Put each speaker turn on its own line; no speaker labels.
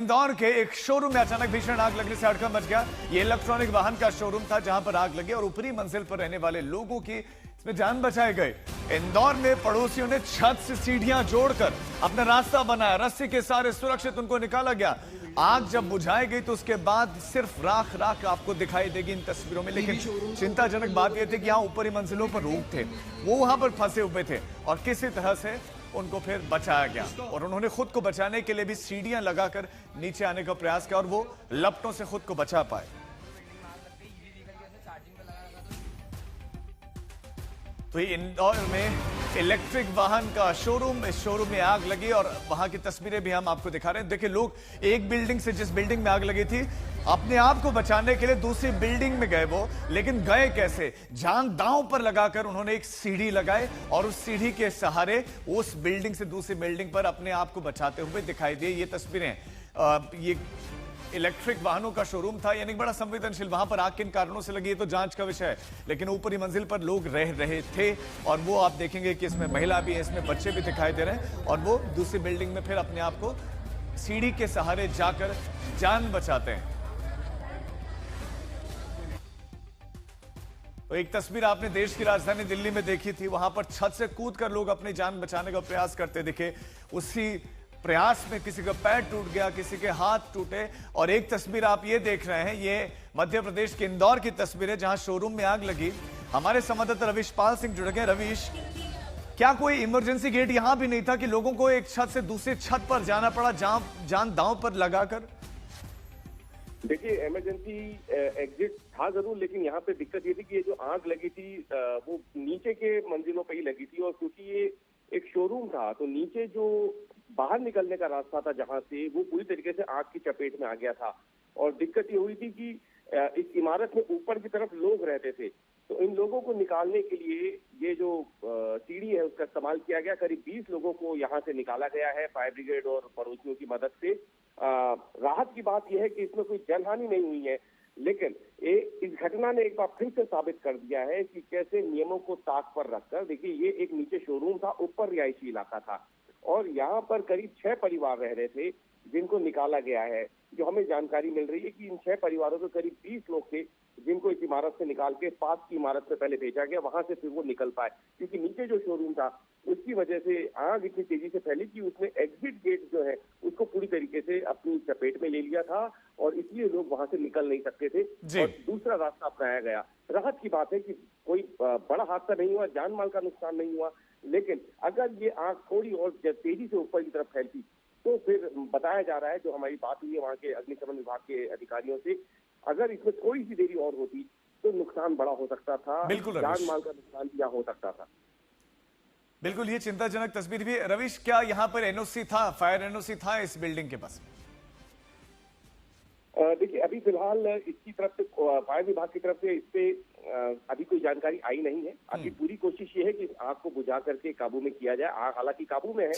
इंदौर के एक शोरूम में अचानक भीषण आग लगने से हड़कंप मच गया। ये इलेक्ट्रॉनिक वाहन का शोरूम था जहां पर आग लगी और ऊपरी मंजिल पर रहने वाले लोगों की इसमें जान बचाए गए। इंदौर में पड़ोसियों ने छत से सीढ़ियां जोड़कर अपना रास्ता बनाया, रस्सी के सहारे सुरक्षित उनको निकाला गया। आग जब बुझाई गई तो उसके बाद सिर्फ राख राख आपको दिखाई देगी इन तस्वीरों में। लेकिन चिंताजनक बात यह थी कि यहाँ ऊपरी मंजिलों पर लोग थे, वो वहां पर फंसे हुए थे और किसी तरह से उनको फिर बचाया गया और उन्होंने खुद को बचाने के लिए भी सीढ़ियां लगाकर नीचे आने का प्रयास किया और वो लपटों से खुद को बचा पाए। तो इंदौर में इलेक्ट्रिक वाहन का शोरूम, इस शोरूम में आग लगी और वहां की तस्वीरें भी हम आपको दिखा रहे हैं। देखिए, लोग एक बिल्डिंग से, जिस बिल्डिंग में आग लगी थी, अपने आप को बचाने के लिए दूसरी बिल्डिंग में गए वो, लेकिन गए कैसे? जान दांव पर लगाकर उन्होंने एक सीढ़ी लगाई और उस सीढ़ी के सहारे उस बिल्डिंग से दूसरी बिल्डिंग पर अपने आप को बचाते हुए दिखाई दिए। ये तस्वीरें, ये इलेक्ट्रिक वाहनों का शोरूम था, यानी बड़ा संवेदनशील। वहां पर आग किन कारणों से लगी है तो जांच का विषय है, लेकिन ऊपरी मंजिल पर लोग रह रहे थे और वो आप देखेंगे कि इसमें महिला भी है, इसमें बच्चे भी दिखाई दे रहे हैं और वो दूसरी बिल्डिंग में फिर अपने आप को सीढ़ी के सहारे जाकर जान बचाते हैं। तो एक तस्वीर आपने देश की राजधानी दिल्ली में देखी थी, वहां पर छत से कूदकर लोग अपनी जान बचाने का प्रयास करते दिखे। उसी प्रयास में किसी का पैर टूट गया, किसी के हाथ टूटे। और एक तस्वीर आप ये देख रहे हैं, ये मध्य प्रदेश के इंदौर की तस्वीर है जहां शोरूम में आग लगी। हमारे संवाददाता रवीश पाल सिंह जुड़ गए। रवीश, क्या कोई इमरजेंसी गेट यहां भी नहीं था कि लोगों को एक छत से दूसरी छत पर जाना पड़ा जान दांव पर लगाकर?
देखिए, इमरजेंसी एग्जिट था जरूर, लेकिन यहाँ पे दिक्कत ये थी कि ये जो आग लगी थी वो नीचे के मंजिलों पे ही लगी थी और क्योंकि ये एक शोरूम था तो नीचे जो बाहर निकलने का रास्ता था जहाँ से, वो पूरी तरीके से आग की चपेट में आ गया था। और दिक्कत ये हुई थी कि इस इमारत में ऊपर की तरफ लोग रहते थे, तो इन लोगों को निकालने के लिए ये जो सीढ़ी है उसका इस्तेमाल किया गया। करीब 20 लोगों को यहाँ से निकाला गया है फायर ब्रिगेड और पड़ोसियों की मदद से। राहत की बात यह है कि इसमें कोई जनहानि नहीं हुई है, लेकिन इस घटना ने एक बार फिर से साबित कर दिया है कि कैसे नियमों को ताक पर रखकर, देखिए ये एक नीचे शोरूम था, ऊपर रिहायशी इलाका था और यहाँ पर करीब 6 परिवार रह रहे थे जिनको निकाला गया है। जो हमें जानकारी मिल रही है कि इन 6 परिवारों के करीब 20 लोग थे जिनको इस इमारत से निकाल के पास की इमारत से पहले भेजा गया, वहां से फिर वो निकल पाए, क्योंकि नीचे जो शोरूम था उसकी वजह से आग इतनी तेजी से फैली कि उसने एग्जिट गेट जो है उसको पूरी तरीके से अपनी चपेट में ले लिया था और इसलिए लोग वहां से निकल नहीं सकते थे और दूसरा रास्ता अपनाया गया। राहत की बात है कि कोई बड़ा हादसा नहीं हुआ, जान माल का नुकसान नहीं हुआ, लेकिन अगर ये आग थोड़ी और तेजी से ऊपर की तरफ फैलती तो फिर बताया जा रहा है, जो हमारी बात हुई है वहाँ के अग्निशमन विभाग के अधिकारियों से, अगर इसमें थोड़ी सी देरी और होती तो नुकसान बड़ा हो सकता था, जान माल का नुकसान भी हो सकता था।
बिल्कुल, ये चिंताजनक तस्वीर भी। रवीश, क्या यहाँ पर एनओसी था, फायर एनओसी था इस बिल्डिंग के पास?
देखिए, अभी फिलहाल इसकी तरफ से, फायर विभाग की तरफ से इस पे अभी कोई जानकारी आई नहीं है। अभी पूरी कोशिश ये है कि आग को बुझा करके काबू में किया जाए। आग हालांकि काबू में है।